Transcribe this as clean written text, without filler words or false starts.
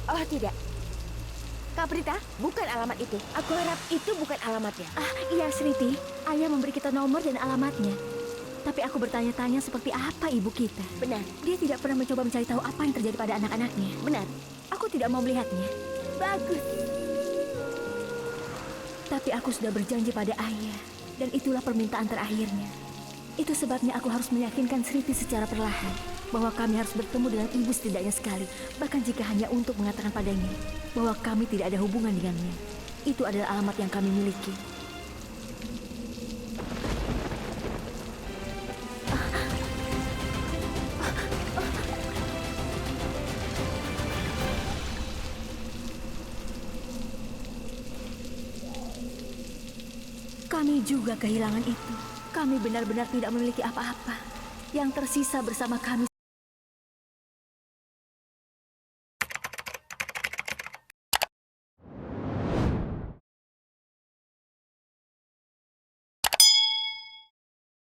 Oh tidak, Kak Prita, bukan alamat itu. Aku harap itu bukan alamatnya. Iya, Sriti. Ayah memberi kita nomor dan alamatnya. Tapi aku bertanya-tanya seperti apa ibu kita. Benar, Dia tidak pernah mencoba mencari tahu apa yang terjadi pada anak-anaknya. benar. Aku tidak mau melihatnya. Bagus. Tapi aku sudah berjanji pada ayah. Dan itulah permintaan terakhirnya. Itu sebabnya aku harus meyakinkan Sriti secara perlahan bahwa kami harus bertemu dengan ibu setidaknya sekali, bahkan jika hanya untuk mengatakan padanya bahwa kami tidak ada hubungan dengannya. Itu adalah alamat yang kami miliki. Kami juga kehilangan itu. Kami benar-benar tidak memiliki apa-apa. Yang tersisa bersama kami